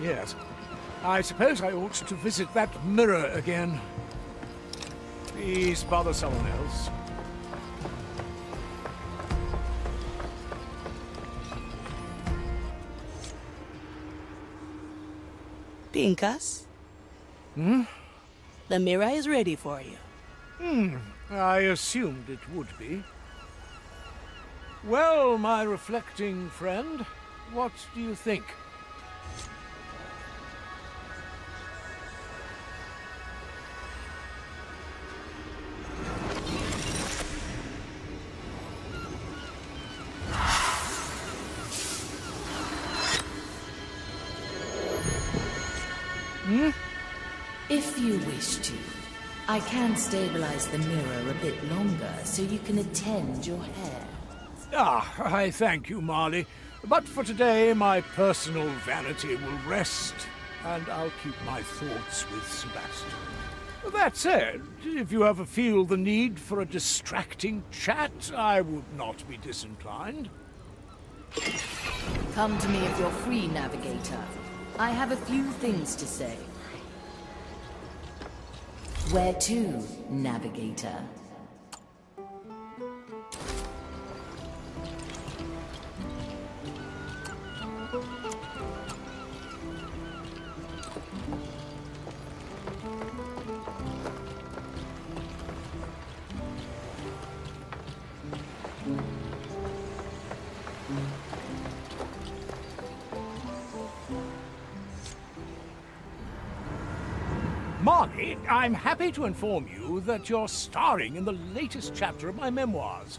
Yes. I suppose I ought to visit that mirror again. Please bother someone else. Pincus? Hmm? The mirror is ready for you. I assumed it would be. Well, my reflecting friend, what do you think? If you wish to, I can stabilize the mirror a bit longer so you can attend your hair. I thank you, Marley. But for today, my personal vanity will rest, and I'll keep my thoughts with Sebastian. That said, if you ever feel the need for a distracting chat, I would not be disinclined. Come to me if you're free, Navigator. I have a few things to say. Where to, Navigator? Marley, I'm happy to inform you that you're starring in the latest chapter of my memoirs.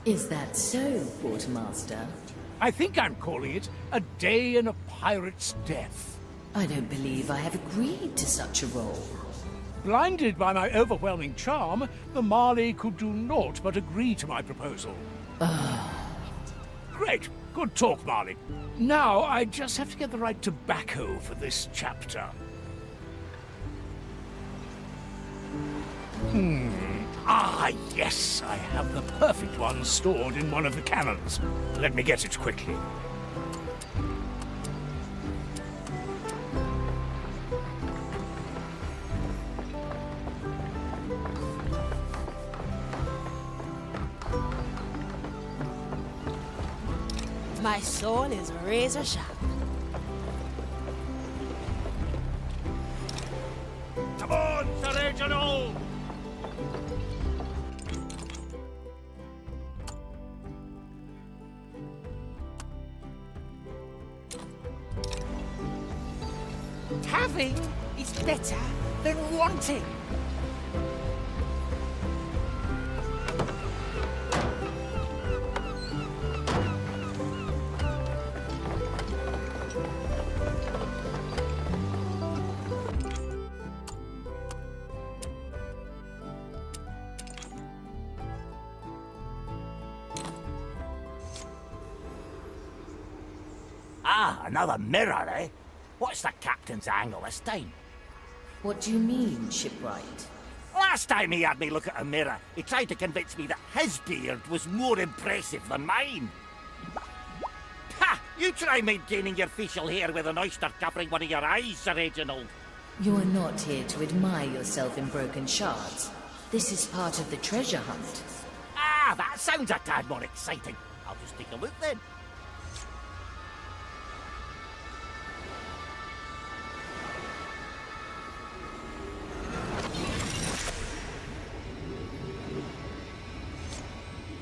Is that so, Quartermaster? I think I'm calling it A Day in a Pirate's Death. I don't believe I have agreed to such a role. Blinded by my overwhelming charm, the Marley could do naught but agree to my proposal. Great. Good talk, Marley. Now, I just have to get the right tobacco for this chapter. Yes, I have the perfect one stored in one of the cannons. Let me get it quickly. My soul is razor sharp. Come on, Sir Reginald! Having is better than wanting. Another mirror, eh? What's the captain's angle this time? What do you mean, shipwright? Last time he had me look at a mirror, he tried to convince me that his beard was more impressive than mine. Ha! You try maintaining your facial hair with an oyster covering one of your eyes, Sir Reginald. You are not here to admire yourself in broken shards. This is part of the treasure hunt. That sounds a tad more exciting. I'll just take a look then.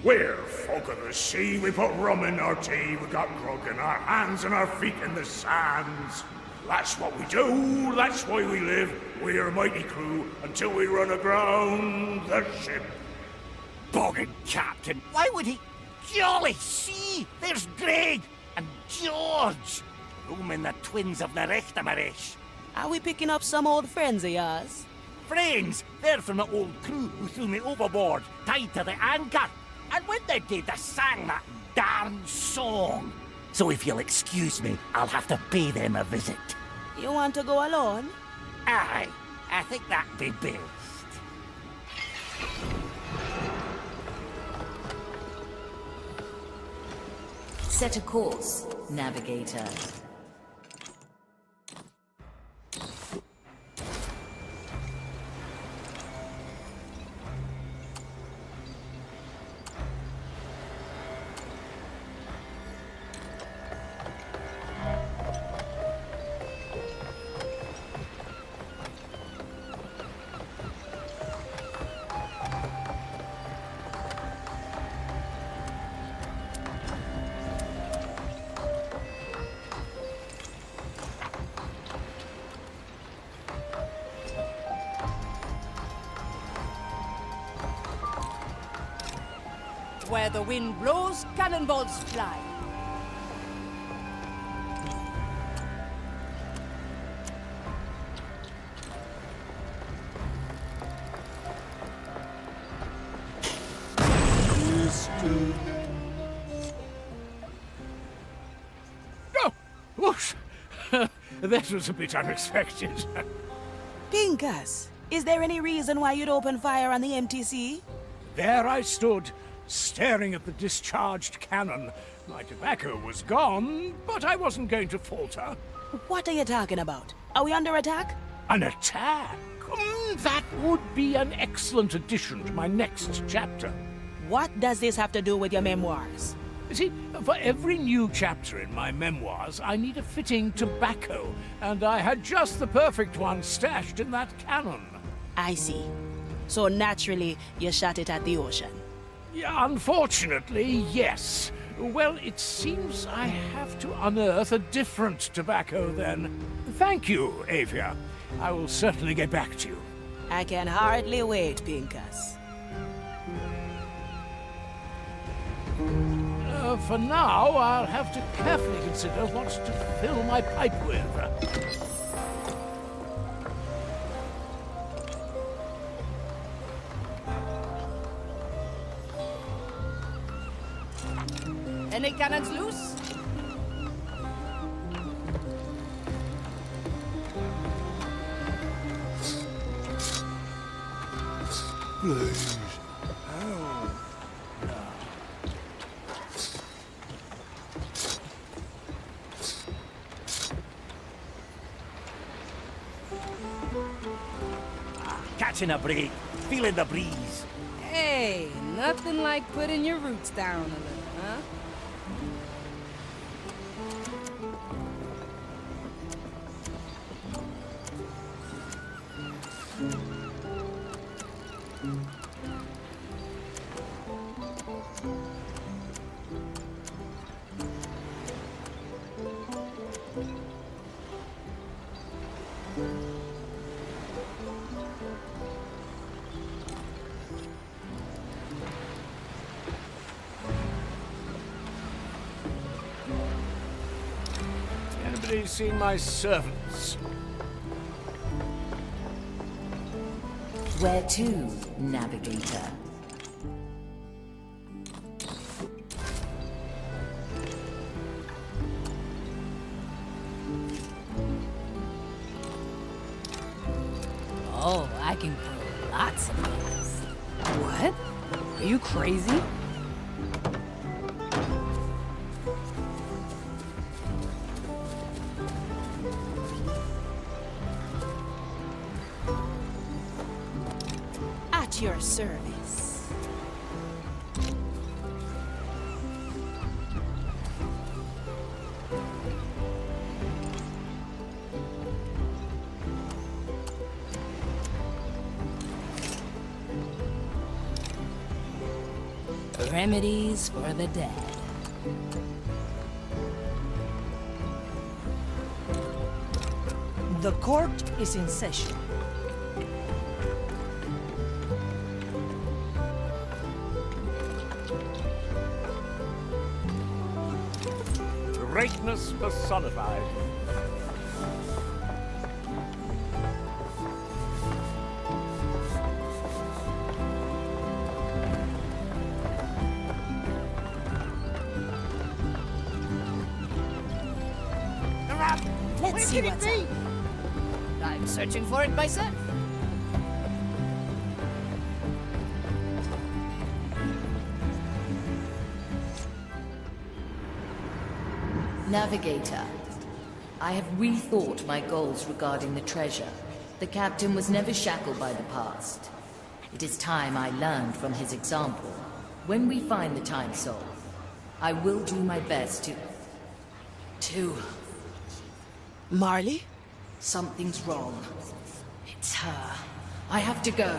We're folk of the sea, we put rum in our tea, we got grog in our hands and our feet in the sands. That's what we do, that's why we live, we're a mighty crew, until we run aground the ship. Boggin' captain, why would he? Jolly see, there's Greg and George, roaming the twins of Nerechtamarish. Are we picking up some old friends of yours? Friends, they're from the old crew who threw me overboard, tied to the anchor. And when they did, they sang that darn song. So if you'll excuse me, I'll have to pay them a visit. You want to go alone? Aye, I think that'd be best. Set a course, Navigator. Where the wind blows, cannonballs fly. Oh, whoosh! That was a bit unexpected. Pincus, is there any reason why you'd open fire on the MTC? There I stood, staring at the discharged cannon. My tobacco was gone, but I wasn't going to falter. What are you talking about? Are we under attack? An attack? That would be an excellent addition to my next chapter. What does this have to do with your memoirs? You see, for every new chapter in my memoirs, I need a fitting tobacco, and I had just the perfect one stashed in that cannon. I see. So naturally, you shot it at the ocean. Yeah, unfortunately, yes. Well, it seems I have to unearth a different tobacco then. Thank you, Avia. I will certainly get back to you. I can hardly wait, Pincus. For now, I'll have to carefully consider what to fill my pipe with. Any cannons loose? Please. Catching a break, feeling the breeze. Hey, nothing like putting your roots down a little, huh? Anybody seen my servants? Where to, navigator? Oh, I can grow lots of things. What? Are you crazy? At your service. Remedies for the dead. The court is in session. Greatness personified. Let's see what's up. I'm searching for it myself. Navigator, I have rethought my goals regarding the treasure. The captain was never shackled by the past. It is time I learned from his example. When we find the time soul, I will do my best to... Marley? Something's wrong. It's her. I have to go.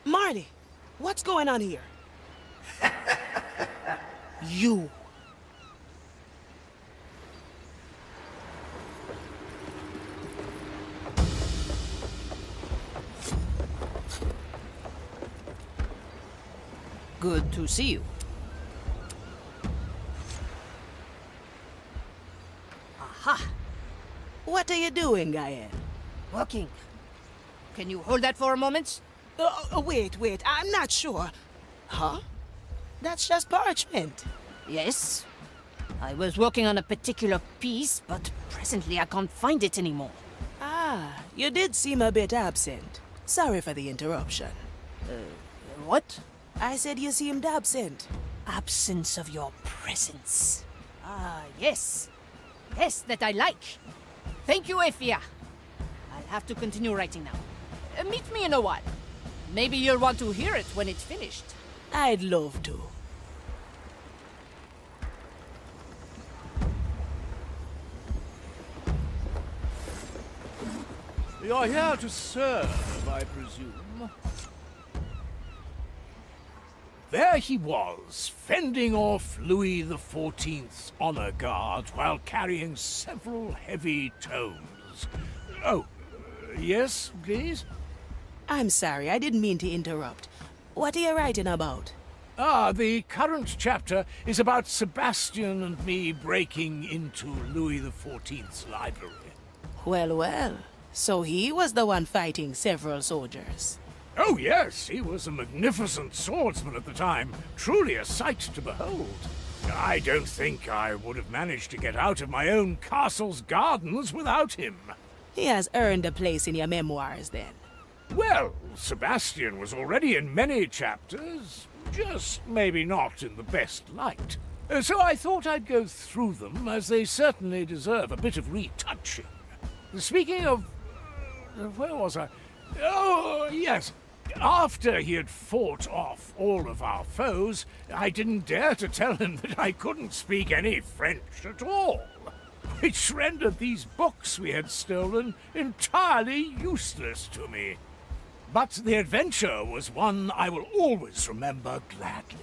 Marley, what's going on here? You. Good to see you. Aha! What are you doing, Gael? Working. Can you hold that for a moment? Wait, I'm not sure. Huh? That's just parchment. Yes. I was working on a particular piece, but presently I can't find it anymore. Ah, you did seem a bit absent. Sorry for the interruption. What? I said you seemed absent. Absence of your presence. Ah, yes. Yes, that I like. Thank you, Ephia. I'll have to continue writing now. Meet me in a while. Maybe you'll want to hear it when it's finished. I'd love to. You're here to serve, I presume. There he was, fending off Louis XIV's honor guards while carrying several heavy tomes. Oh, yes, please? I'm sorry, I didn't mean to interrupt. What are you writing about? The current chapter is about Sebastian and me breaking into Louis XIV's library. Well. So he was the one fighting several soldiers. Oh, yes, he was a magnificent swordsman at the time. Truly a sight to behold. I don't think I would have managed to get out of my own castle's gardens without him. He has earned a place in your memoirs, then. Well, Sebastian was already in many chapters, just maybe not in the best light. So I thought I'd go through them, as they certainly deserve a bit of retouching. Speaking of... where was I? Oh, yes. After he had fought off all of our foes, I didn't dare to tell him that I couldn't speak any French at all, which rendered these books we had stolen entirely useless to me. But the adventure was one I will always remember gladly.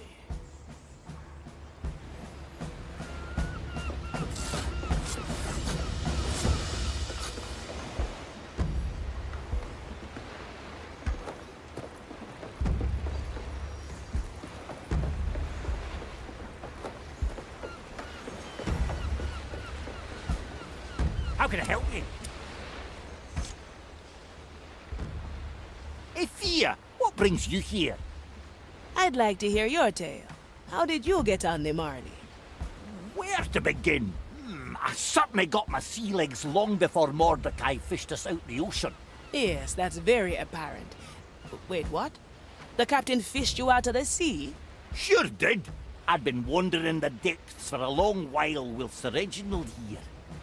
How can I help you? Ephia, what brings you here? I'd like to hear your tale. How did you get on the Marley? Where to begin? I certainly got my sea legs long before Mordecai fished us out the ocean. Yes, that's very apparent. Wait, what? The captain fished you out of the sea? Sure did. I'd been wandering the depths for a long while whilst Reginald here.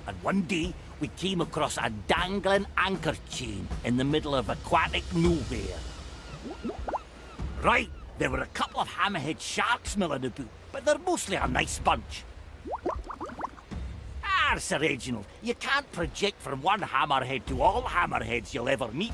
And one day, we came across a dangling anchor chain in the middle of aquatic nowhere. Right, there were a couple of hammerhead sharks milling about, but they're mostly a nice bunch. Sir Reginald, you can't project from one hammerhead to all hammerheads you'll ever meet.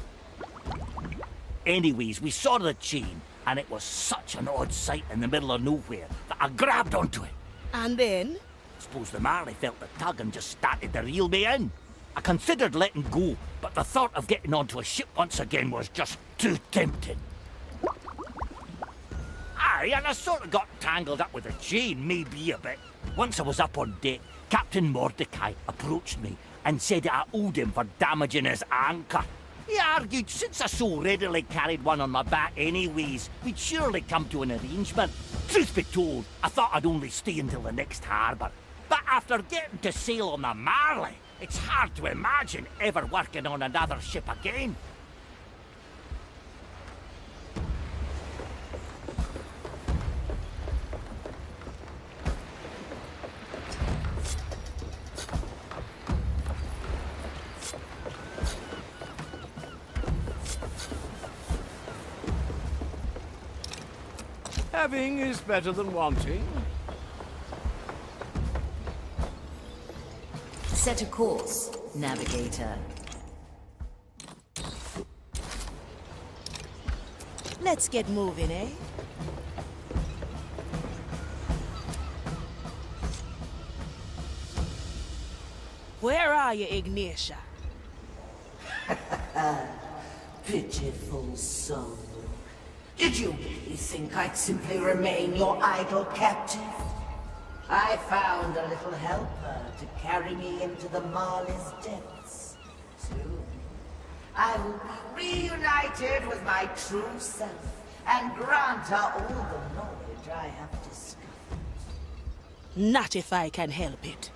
Anyways, we saw the chain, and it was such an odd sight in the middle of nowhere that I grabbed onto it. And then? Suppose the Marley felt the tug and just started to reel me in. I considered letting go, but the thought of getting onto a ship once again was just too tempting. Aye, and I sort of got tangled up with the chain, maybe a bit. Once I was up on deck, Captain Mordecai approached me and said I owed him for damaging his anchor. He argued since I so readily carried one on my back anyways, we'd surely come to an arrangement. Truth be told, I thought I'd only stay until the next harbour. But after getting to sail on the Marley, it's hard to imagine ever working on another ship again. Having is better than wanting. Set a course, navigator. Let's get moving, eh? Where are you, Ignatia? Pitiful soul. Did you really think I'd simply remain your idle captive? I found a little helper to carry me into the Marley's depths. Soon, I will be reunited with my true self and grant her all the knowledge I have discovered. Not if I can help it.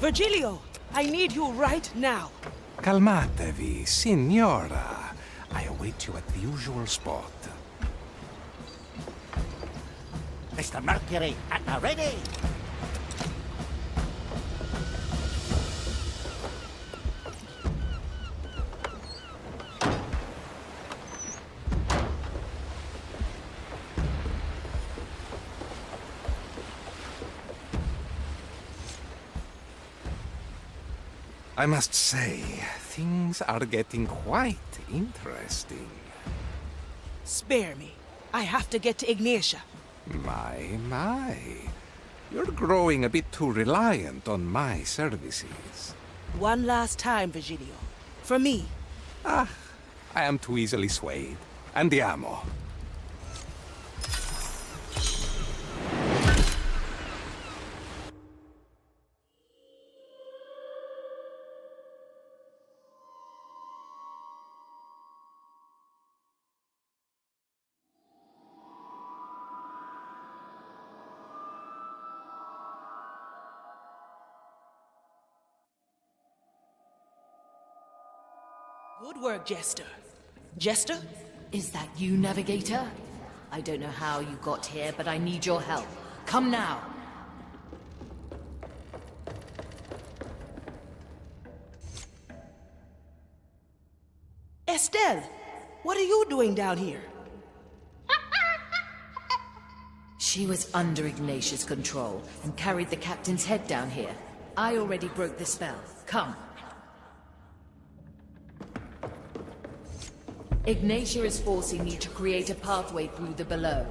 Virgilio, I need you right now. Calmatevi, signora. I await you at the usual spot. Mr. Mercury, at the ready! I must say, things are getting quite interesting. Spare me. I have to get to Ignatia. My. You're growing a bit too reliant on my services. One last time, Virgilio. For me. I am too easily swayed. Andiamo. Good work, Jester. Jester? Is that you, Navigator? I don't know how you got here, but I need your help. Come now. Estelle, what are you doing down here? She was under Ignatius' control and carried the captain's head down here. I already broke the spell. Come. Ignatia is forcing me to create a pathway through the below.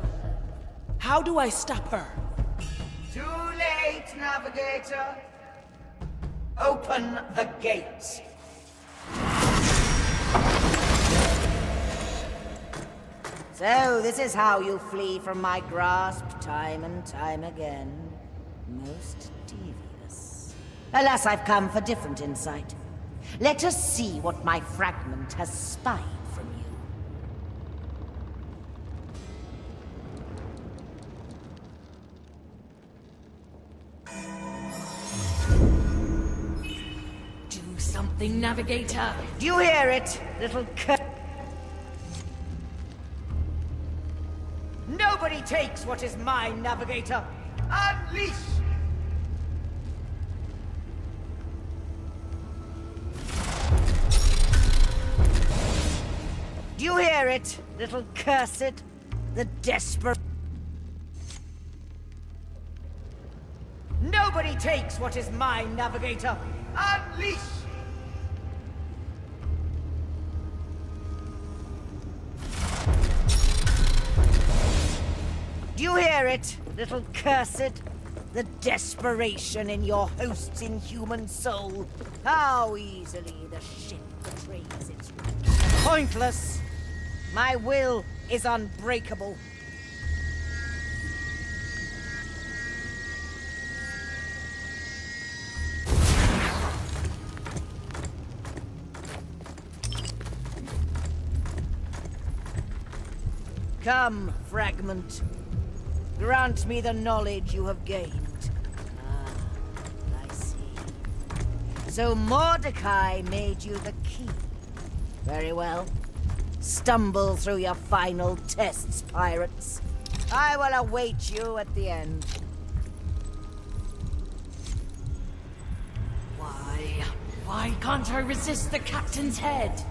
How do I stop her? Too late, Navigator. Open the gates. So, this is how you flee from my grasp time and time again. Most devious. Alas, I've come for different insight. Let us see what my fragment has spied from you. Do something, Navigator. Do you hear it, little Nobody takes what is mine, Navigator. Unleash! Do you hear it, little cursed? The desperate... Nobody takes what is mine, Navigator. Unleash! Do you hear it, little cursed? The desperation in your host's inhuman soul. How easily the ship betrays its rank. Pointless. My will is unbreakable. Come, fragment. Grant me the knowledge you have gained. Ah, I see. So Mordecai made you the key. Very well. Stumble through your final tests, pirates. I will await you at the end. Why can't I resist the captain's head?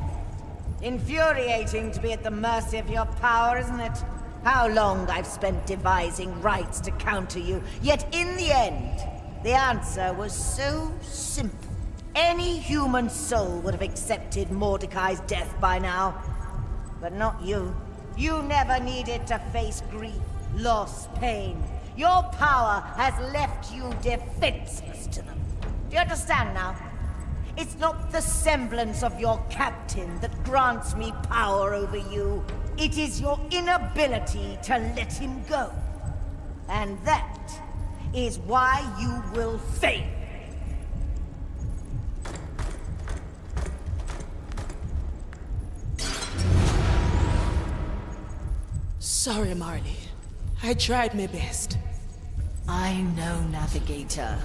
Infuriating to be at the mercy of your power, isn't it? How long I've spent devising rites to counter you, yet in the end, the answer was so simple. Any human soul would have accepted Mordecai's death by now. But not you. You never needed to face grief, loss, pain. Your power has left you defenseless to them. Do you understand now? It's not the semblance of your captain that grants me power over you. It is your inability to let him go. And that is why you will fail. Sorry, Marley. I tried my best. I know, Navigator.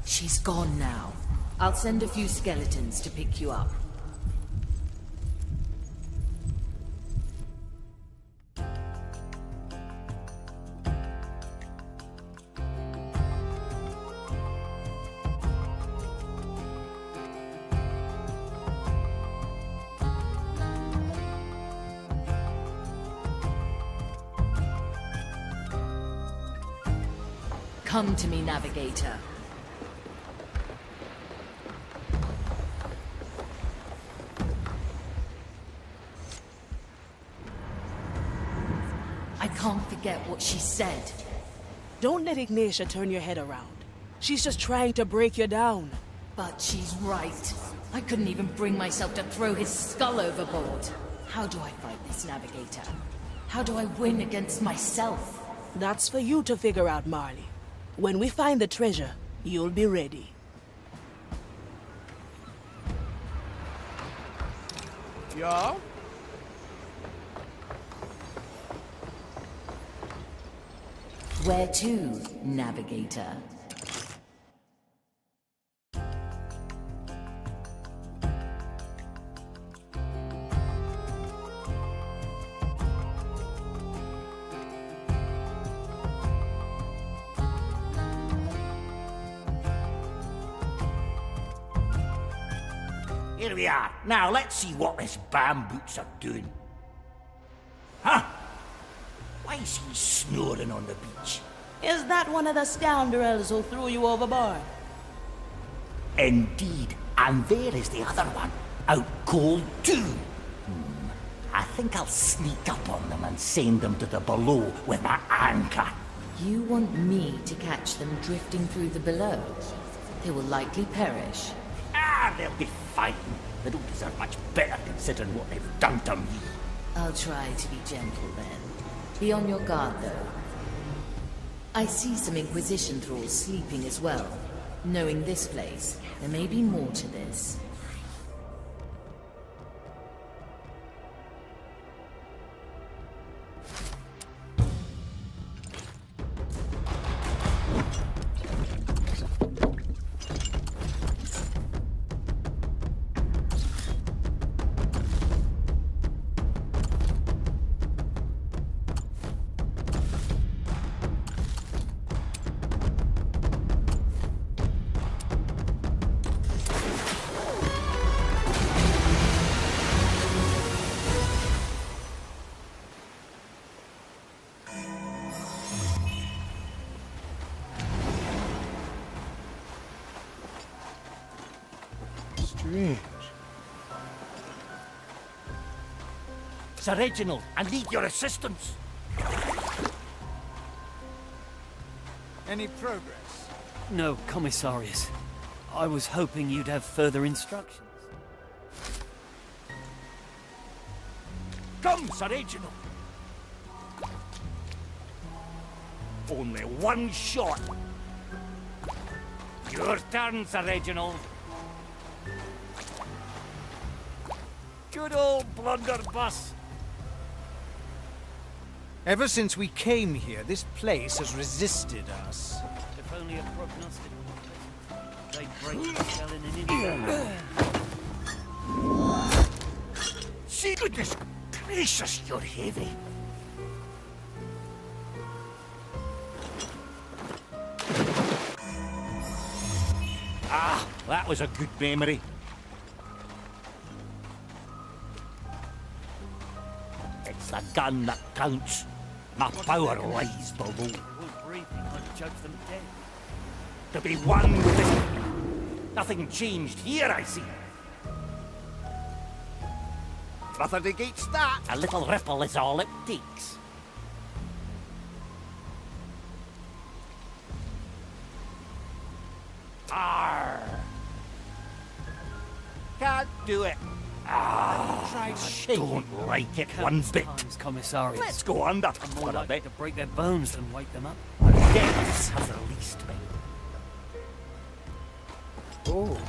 She's gone now. I'll send a few skeletons to pick you up. Come to me, Navigator. I can't forget what she said. Don't let Ignatia turn your head around. She's just trying to break you down. But she's right. I couldn't even bring myself to throw his skull overboard. How do I fight this, Navigator? How do I win against myself? That's for you to figure out, Marley. When we find the treasure, you'll be ready. Yeah? Where to, Navigator? Here we are. Now let's see what this bamboots are doing. Huh? Why is he snoring on the beach? Is that one of the scoundrels who threw you overboard? Indeed. And there is the other one. Out cold too. I think I'll sneak up on them and send them to the below with my anchor. You want me to catch them drifting through the below? They will likely perish. Ah, they'll be fine. They don't deserve much better considering what they've done to me. I'll try to be gentle then. Be on your guard, though. I see some Inquisition thralls sleeping as well. Knowing this place, there may be more to this. Strange. Sir Reginald, I need your assistance. Any progress? No, Commissarius. I was hoping you'd have further instructions. Come, Sir Reginald. Only one shot. Your turn, Sir Reginald. Good old blunderbuss. Ever since we came here, this place has resisted us. If only a prognostic. They break the shell in an instant. See, goodness gracious, you're heavy. Ah, that was a good memory. It's the gun that counts. My power lies below. Won't breathe, I'd judge them dead. To be one with it. Nothing changed here, I see. Nothing against that. A little ripple is all it takes. Arr! can't do it. I don't like it one bit. Commissarius. Let's go under I'm for more a likely bit. to break their bones than wake them up. The depths have released me. Oh.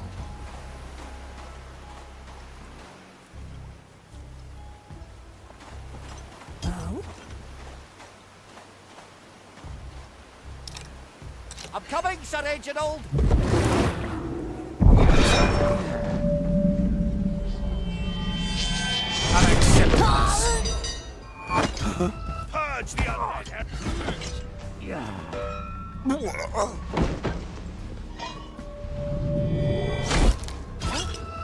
I'm coming, Sir Reginald. Purge the undead.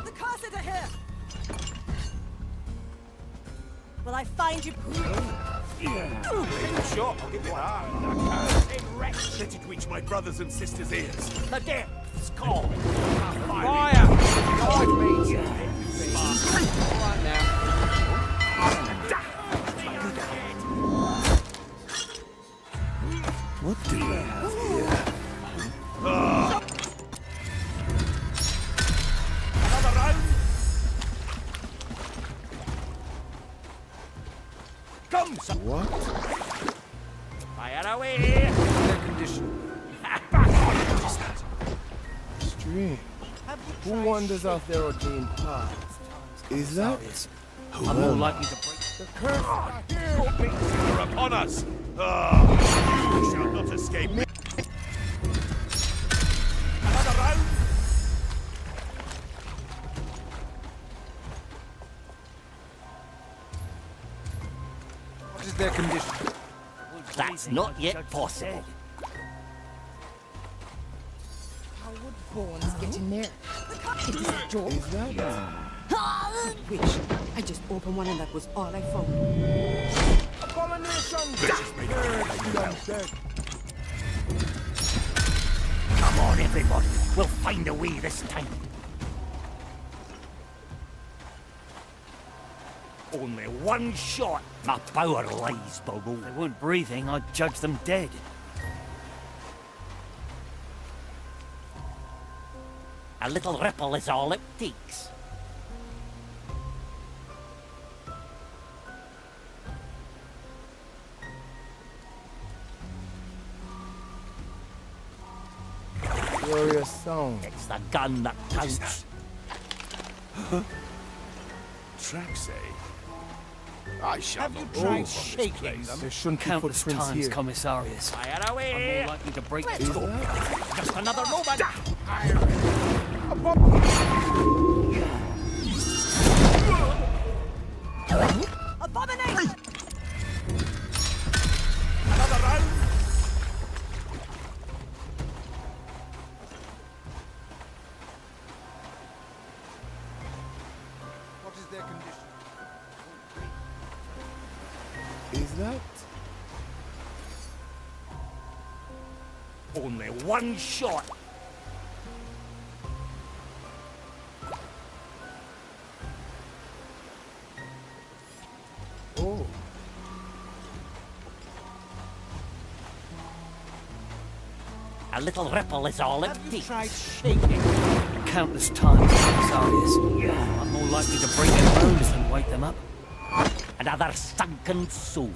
The castles are here. Will I find you? Sure, I'll give you that. Let it reach my brothers and sisters' ears. The depths call. Fire! God, mate. All right now. What do we have here? Another round. Come, sir. What? Fire away. Their condition. What is that? Strange. Who wanders off their ordained path? Is that? I'm more likely to break. The curse are here! They're upon us. You shall not escape me. Another round. What is their condition? That's not yet possible. How would Bones get in there? It is a joke. Is that? Which I just opened one and that was all I found. Abomination! Come on, everybody. We'll find a way this time. Only one shot. My power lies below. If they weren't breathing, I'd judge them dead. A little ripple is all it takes. Glorious sound. It's the gun that counts. Track say. I shall Have you not tried move from this shaking place. them? There shouldn't be Countless footprints times, here. Commissarius. Fire I'm away. more likely to break Let's their go. Just another moment. Abomination! Another round. What is their condition? Is that? Only one shot. Oh. A little ripple is all it Have you takes. tried shaking? Countless times, Commissarius. I'm more likely to break their bones than wake them up. Another sunken soul.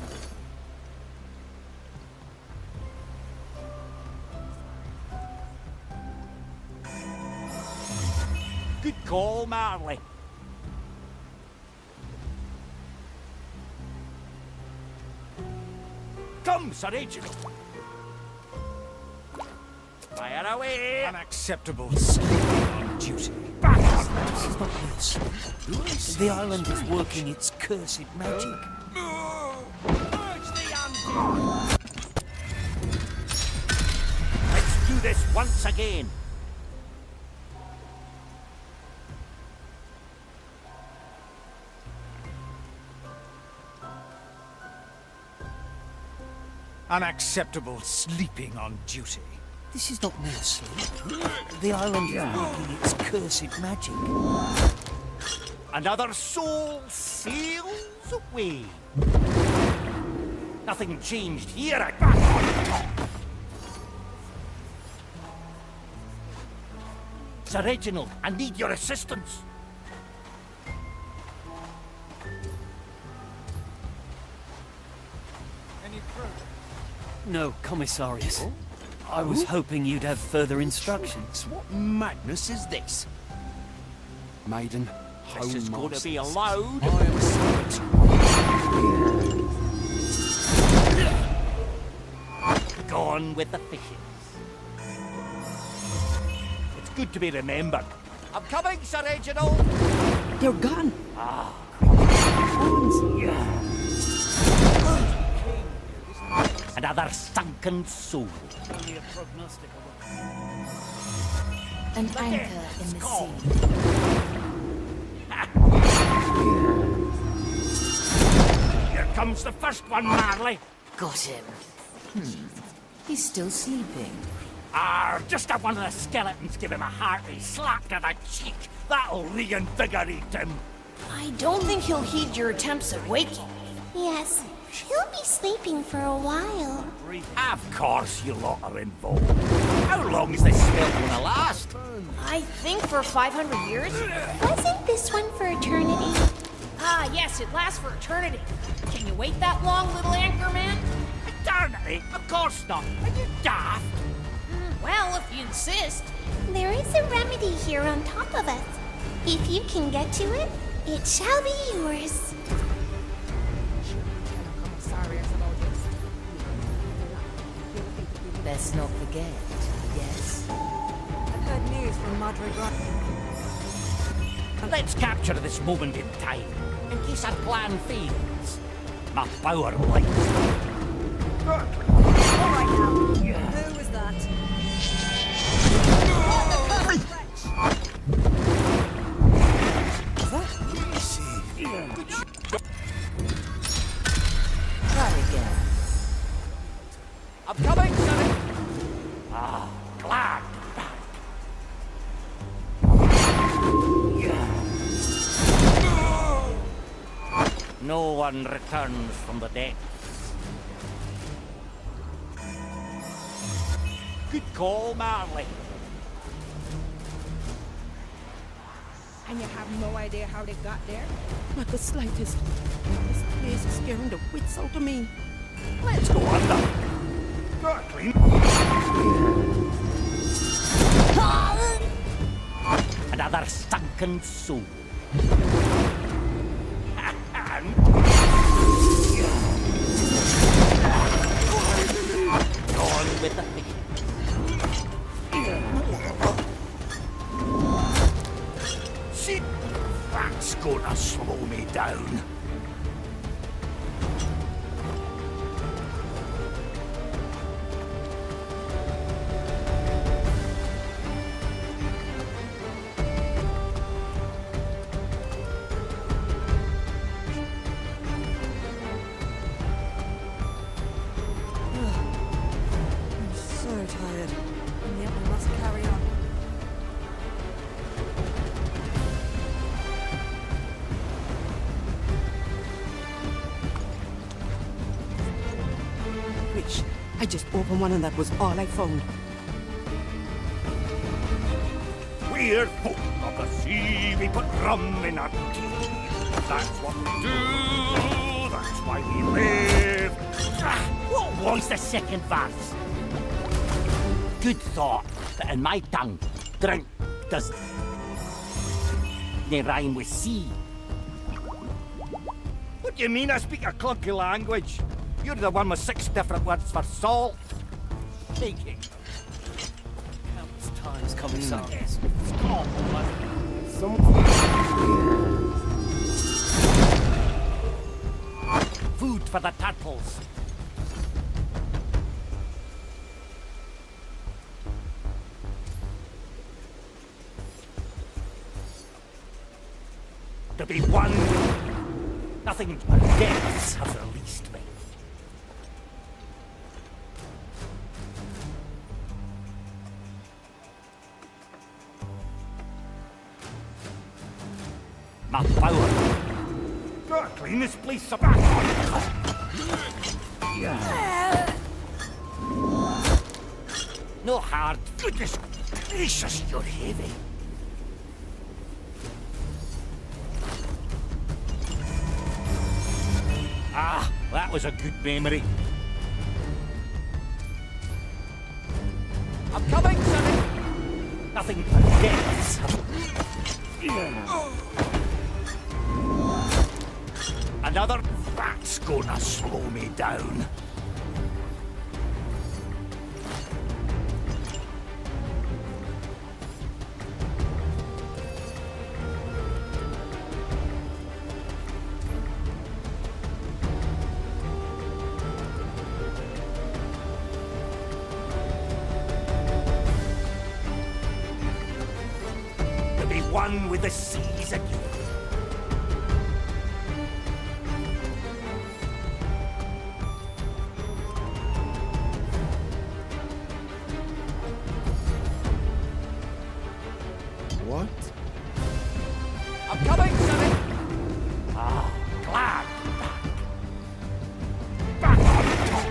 Good call, Marley. Come, Sir Reginald. Fire away. Unacceptable sleeping on duty. This is not real sleep. The island is working its cursed magic. Let's do this once again. Unacceptable sleeping on duty. This is not mere sleep. The island is working its cursed magic. Another soul sails away. Nothing changed here. Sir Reginald, I need your assistance. No, Commissarius. I was hoping you'd have further instructions. What madness is this? Maiden, This is going to masters. be allowed. I am a servant. Gone with the fishes. It's good to be remembered. I'm coming, Sir Reginald. They're gone. Another sunken soul. Only a prognostic of An anchor in the sea. Here comes the first one, Marley. Got him. He's still sleeping. Just have one of the skeletons give him a hearty slap to the cheek. That'll reinvigorate him. I don't think he'll heed your attempts at waking. Yes, he'll be sleeping for a while. Of course you lot are involved. How long is this spell gonna last? I think for 500 years? Wasn't this one for eternity? Ah, yes, it lasts for eternity. Can you wait that long, little anchor man? Eternity? Of course not. Are you daft? Well, if you insist. There is a remedy here on top of us. If you can get to it, it shall be yours. Let's not forget, yes? I've heard news from Madre Let's capture this moment in time, in case our plan fails. My power lies. All right now. Who was that? Try again. I'm coming, Sonny. Glad to be back. No one returns from the dead. Good call, Marley. And you have no idea how they got there? Not the slightest. This place is scaring the wits out of me. Let's go under. Got clean. Another sunken soul. And gone with the fish. See, that's gonna slow me down. I'm so tired. And yet we must carry on. Which I just opened one and that was all I found. We're folk of the sea, we put rum in our tea. That's what we do, that's why we live. What was the second verse? Good thought, but in my tongue, drink does they rhyme with sea. What do you mean I speak a clunky language? You're the one with 6 different words for salt. Taking. countless times, Commissarius. Stop, Food for the turtles. To be one with nothing but deaths have released me. My power. Gotta clean this place up. No hard. Goodness gracious, you're heavy. Ah, that was a good memory. I'm coming, Sonny! Nothing but deaths. Another... That's gonna slow me down. To be one with the seas again. What? I'm coming, Sonny! Ah, glad back. Back on top!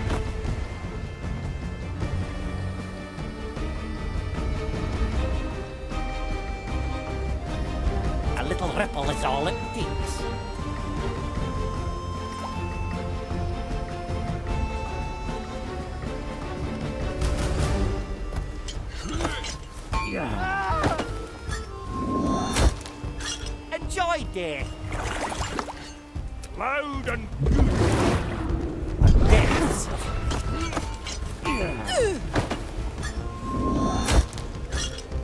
A little ripple is all it takes. Enjoy death. Loud and good. And deaths.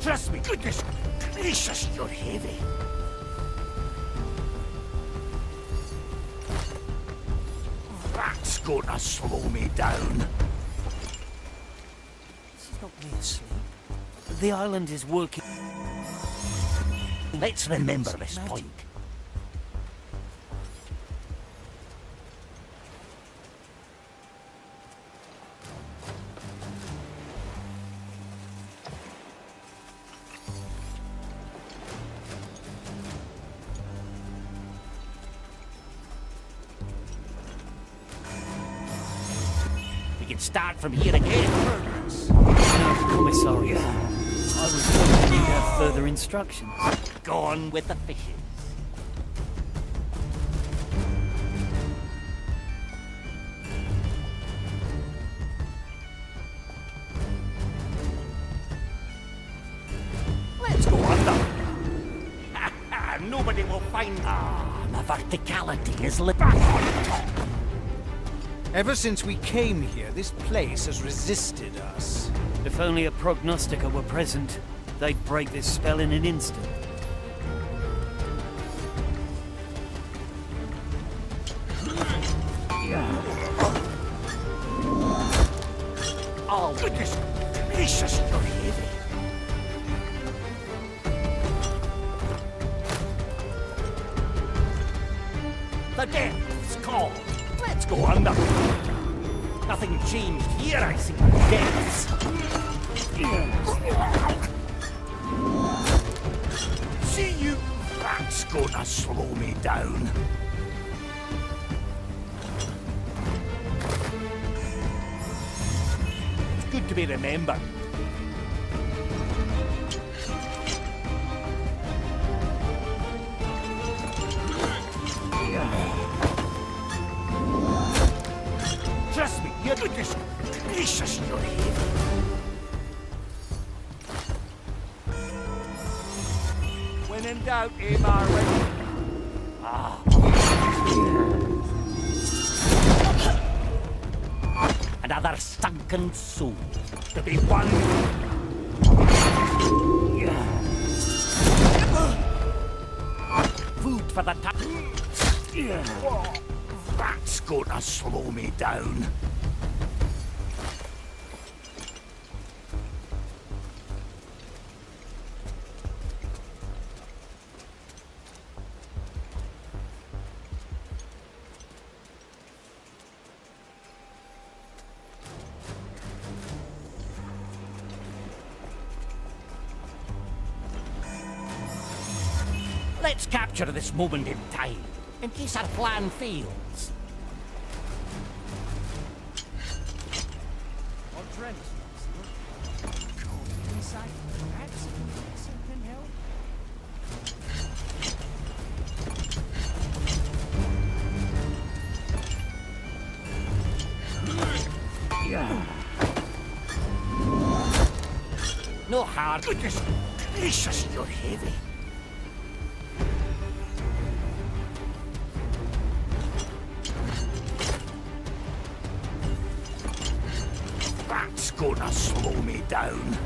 Trust me, goodness gracious, you're heavy. That's gonna slow me down. This is not me asleep. The island is working. Let's remember this point. We can start from here again. No, Commissarius. I was hoping you'd have further instructions. Gone with the fishes. Let's go under. Nobody will find... Ah, the verticality is lit back on top. Ever since we came here, this place has resisted us. If only a prognosticator were present, they'd break this spell in an instant. Oh, goodness gracious, you're heavy. The depths call. Let's go under. Nothing changed here, I see. Depths. See you. That's gonna slow me down. It's good to be remembered. Trust me, you're goodness gracious, you're heavy. When in doubt, Marley. Ah. Another sunken soul to be one. Food for the tongue. That's gonna slow me down. Let's capture this moment in time, in case our plan fails. No hard. Goodness gracious, you're heavy. That's gonna slow me down.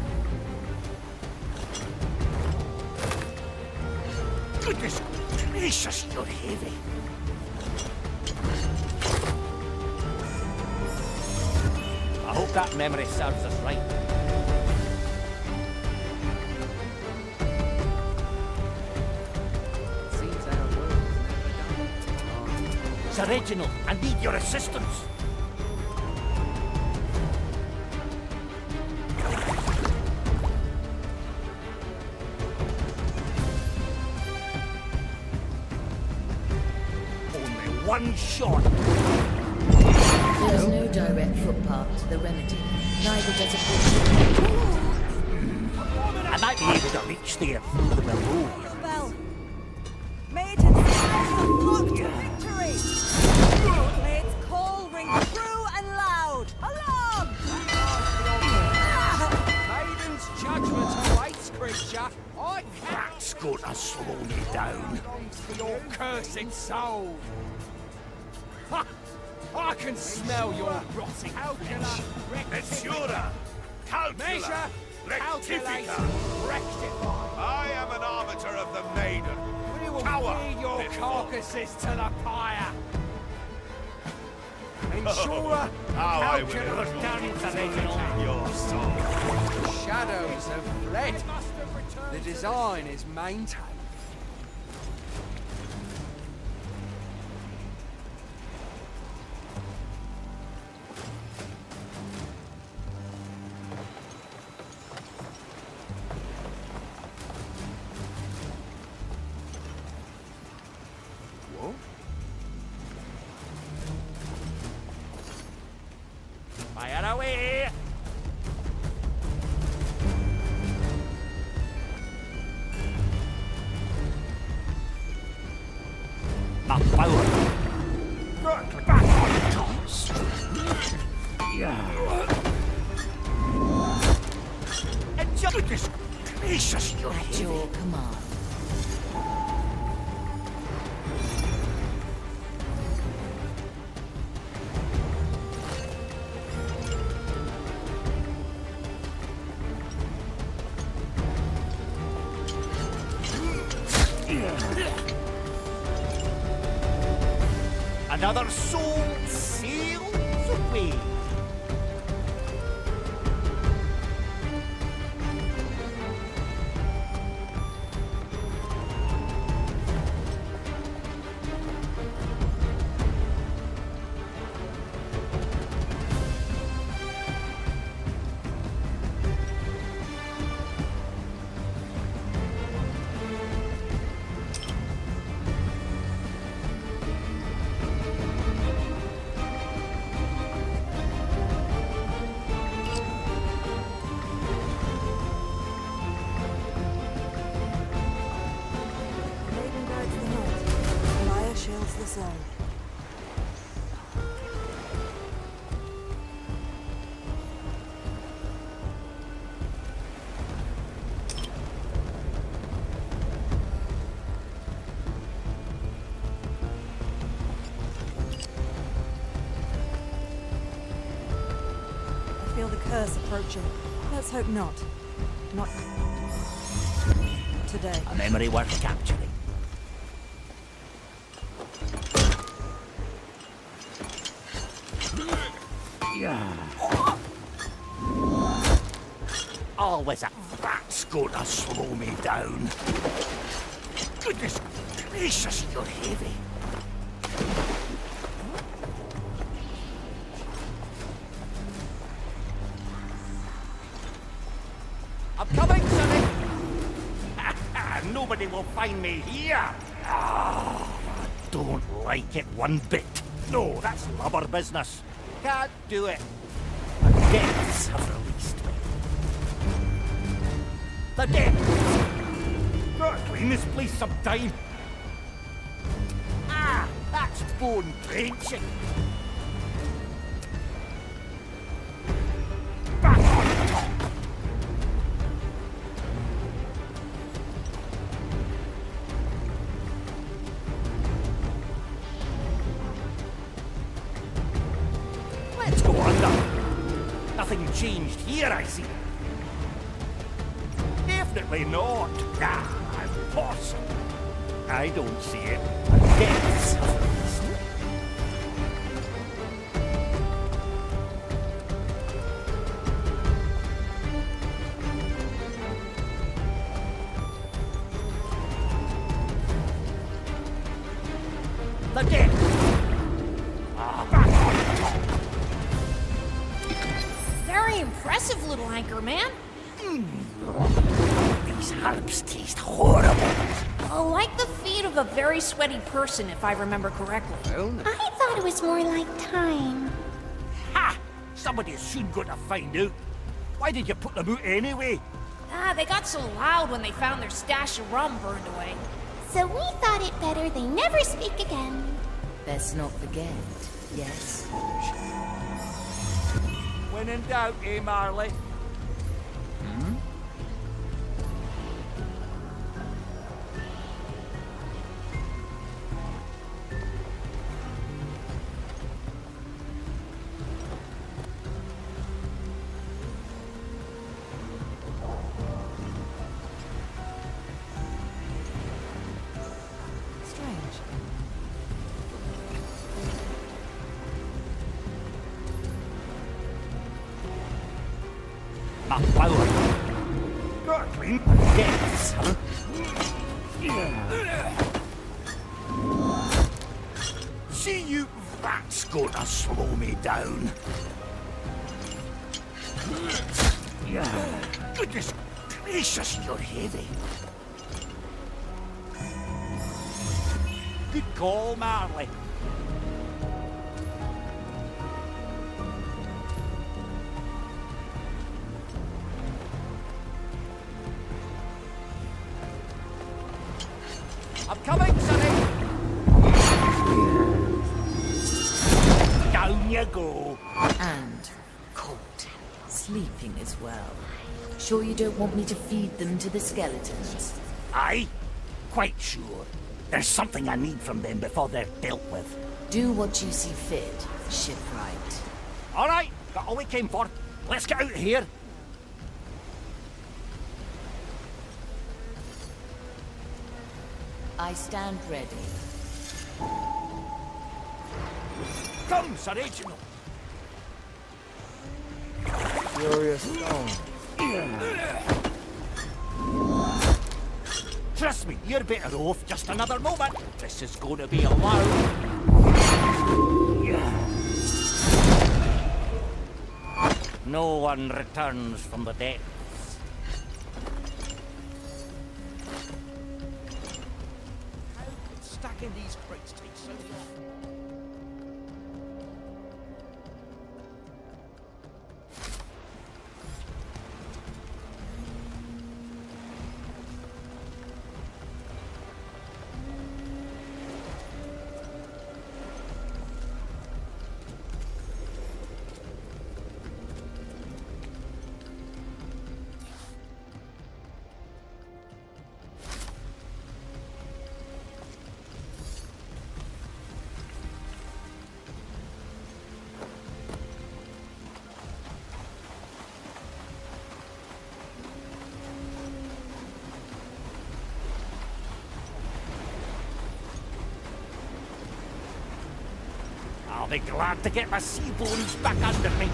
Goodness gracious, you're heavy. I hope that memory serves us right. Seems our work is never done. Sir Reginald, I need your assistance. Only one shot. There is no direct footpath to the remedy. Neither does it reach. I might be able to reach there through the below. Bell. Maidens, flock to victory! May its call ring true and loud! Alarm! Maiden's judgment awaits, creature. I That's gonna slow me down. for your cursed soul. Ha! I can smell your rotting flesh. Meteora! Measure, calculate, rectify. I am an arbiter of the maiden. We will feed your carcasses to the pyre. Ensure, How I will calculate, Down into Reginald. your soul. the shadows have fled. The design is maintained. Fire away! My power. Back on tops. And goodness gracious, you're At your heavy. command. Another soul sails away. Maiden guides the night. Maya shields the zone. I feel the curse approaching. Let's hope not. Not today. A memory worth capturing. Always a that's gonna slow me down. Goodness gracious, you're heavy. I'm coming, Sonny! Nobody will find me here! I don't like it one bit. No, that's lubber business. Can't do it. The depths have released me. The depths! Gotta clean this place sometime. Ah, that's bone drenching. Back on top. changed here, I see. Definitely not. Ah, impossible. I don't see it. Depths of reason. The dead. Back on top. Very impressive, little anchor man. These herbs taste horrible. Like the feet of a very sweaty person, if I remember correctly. I thought it was more like time. Ha! Somebody is soon going to find out. Why did you put them out anyway? They got so loud when they found their stash of rum burned away. So we thought it better they never speak again. Best not forget, yes? When in doubt, eh, Marley? My power. Gurgling depths, huh? See you rats gonna slow me down. Goodness gracious, you're heavy. Good call, Marley. I'm coming, Sonny! Down you go. And cold. Sleeping as well. Sure you don't want me to feed them to the skeletons? Aye, quite sure. There's something I need from them before they're dealt with. Do what you see fit, shipwright. All right, got all we came for. Let's get out of here. I stand ready. Come, Sir Reginald. Furious stone. Trust me, you're better off. Just another moment. This is going to be allowed. No one returns from the dead. Stacking these crates takes so long. I'll be glad to get my sea bones back under me.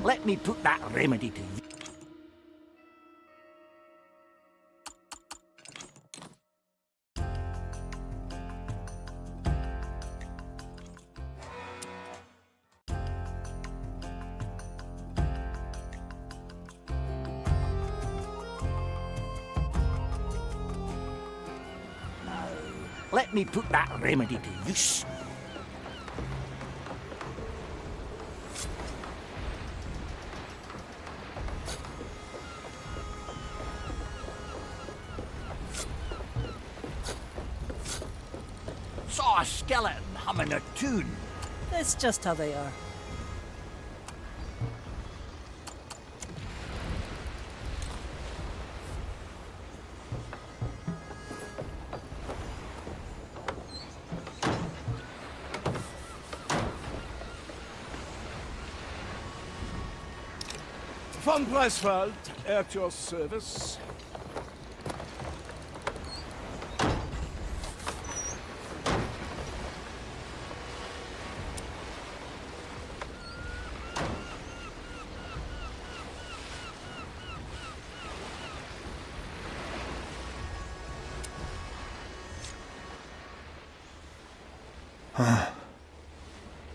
Let me put that remedy to you. let me put that remedy to use. Saw a skeleton humming a tune. That's just how they are. Von Preisfeld, at your service.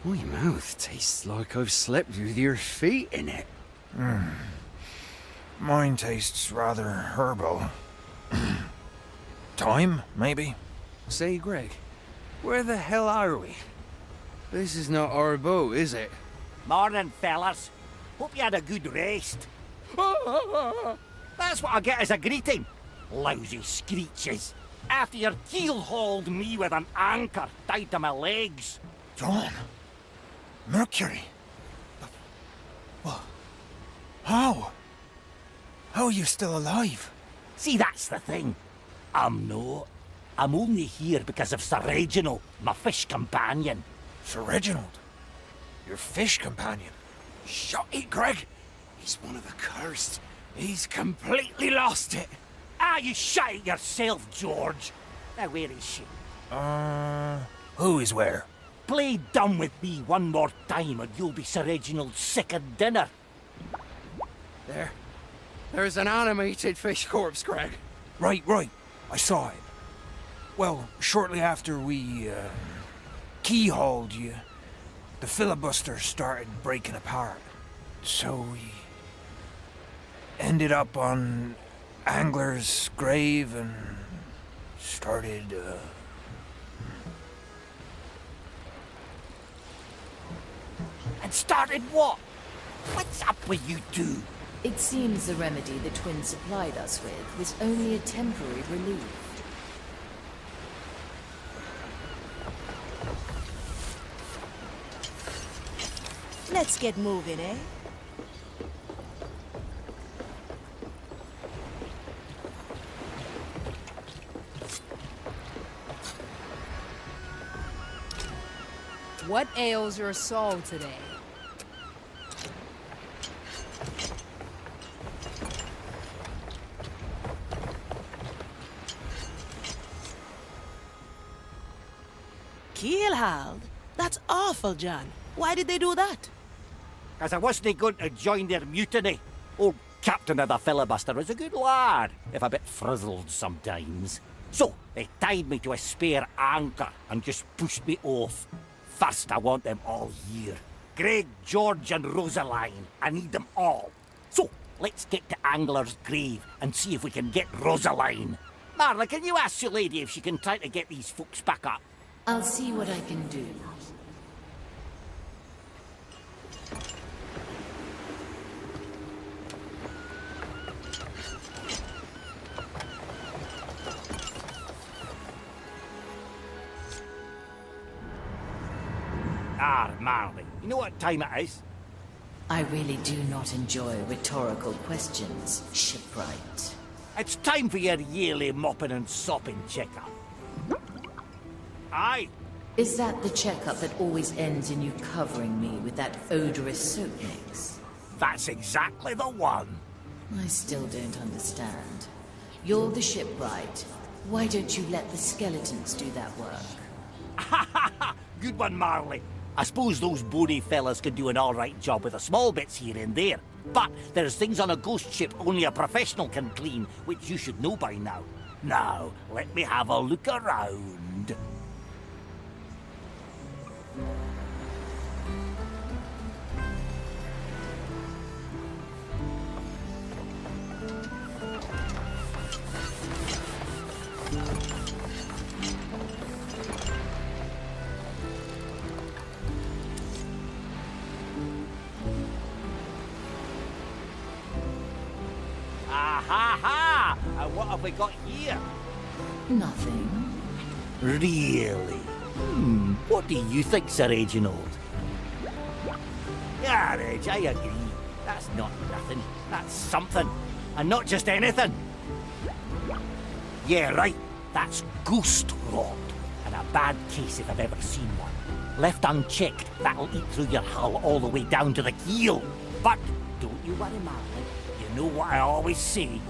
My mouth tastes like I've slept with your feet in it. Mine tastes rather herbal. Thyme, maybe? Say, Greg, where the hell are we? This is not our boat, is it? Morning, fellas. Hope you had a good rest. That's what I get as a greeting. Lousy screeches. After your keel-hauled me with an anchor tied to my legs. John! Mercury! What? How? How are you still alive? See, that's the thing. I'm not. I'm only here because of Sir Reginald, my fish companion. Sir Reginald? Your fish companion? Shut it, Greg! He's one of the cursed. He's completely lost it. Ah, you shut it yourself, George. Now, where is she? Who is where? Play dumb with me one more time and you'll be Sir Reginald's second dinner. There's an animated fish corpse, Greg. Right. I saw it. Well, shortly after we, keyhauled you, the filibuster started breaking apart. So we ended up on Angler's grave and started, And started what? What's up with you two? It seems the remedy the twins supplied us with was only a temporary relief. Let's get moving, eh? What ails your soul today? Keelhauled? That's awful, John. Why did they do that? As I wasn't going to join their mutiny. Old captain of the filibuster was a good lad, if a bit frizzled sometimes. So, they tied me to a spare anchor and just pushed me off. First, I want them all here. Greg, George and Rosaline. I need them all. So, let's get to Angler's grave and see if we can get Rosaline. Marla, can you ask your lady if she can try to get these folks back up? I'll see what I can do. Marley, you know what time it is? I really do not enjoy rhetorical questions, shipwright. It's time for your yearly mopping and sopping checkup. Aye. Is that the checkup that always ends in you covering me with that odorous soap mix? That's exactly the one. I still don't understand. You're the shipwright. Why don't you let the skeletons do that work? Good one, Marley. I suppose those bony fellas can do an alright job with the small bits here and there. But there's things on a ghost ship only a professional can clean, which you should know by now. Now, let me have a look around. have we got here? Nothing. Really? What do you think, Sir Reginald? Yeah, Reg, I agree. That's not nothing. That's something. And not just anything. Yeah, right. That's ghost rot. And a bad case if I've ever seen one. Left unchecked, that'll eat through your hull all the way down to the keel. But don't you worry, Marley. You know what I always say.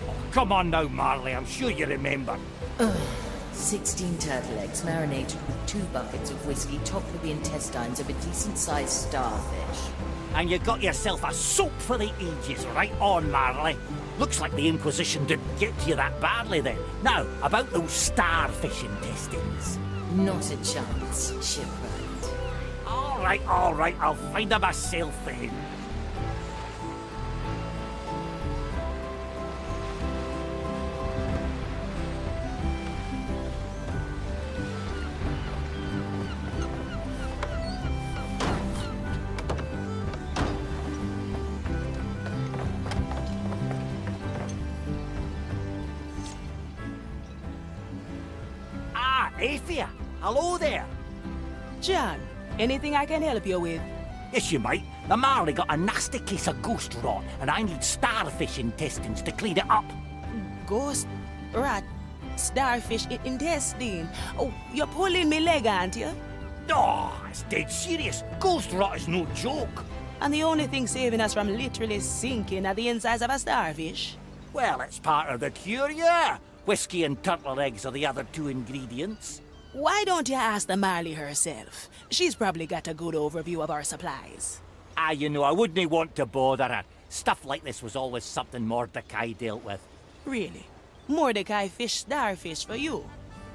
Oh, come on now, Marley. I'm sure you remember. 16 turtle eggs marinated with 2 buckets of whiskey topped with the intestines of a decent-sized starfish. And you got yourself a soap for the ages, right on, Marley. Looks like the Inquisition didn't get to you that badly then. Now, about those starfish intestines. Not a chance, shipwright. All right, I'll find them myself then. Aphia, hello there. John, anything I can help you with? Yes, you might. The Marley got a nasty case of ghost rot, and I need starfish intestines to clean it up. Ghost rot? Starfish intestine? Oh, you're pulling me leg, aren't you? Oh, it's dead serious. Ghost rot is no joke. And the only thing saving us from literally sinking are the insides of a starfish? Well, it's part of the cure, yeah. Whiskey and turtle eggs are the other 2 ingredients. Why don't you ask the Marley herself? She's probably got a good overview of our supplies. Ah, you know, I wouldn't want to bother her. Stuff like this was always something Mordecai dealt with. Really? Mordecai fished starfish for you?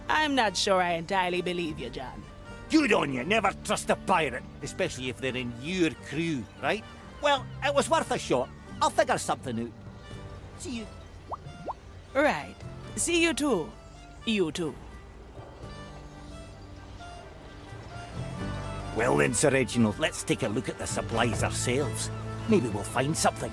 I'm not sure I entirely believe you, John. Good on you. Never trust a pirate, especially if they're in your crew, right? Well, it was worth a shot. I'll figure something out. See you. Right. See you too. You too. Well then, Sir Reginald, let's take a look at the supplies ourselves. Maybe we'll find something.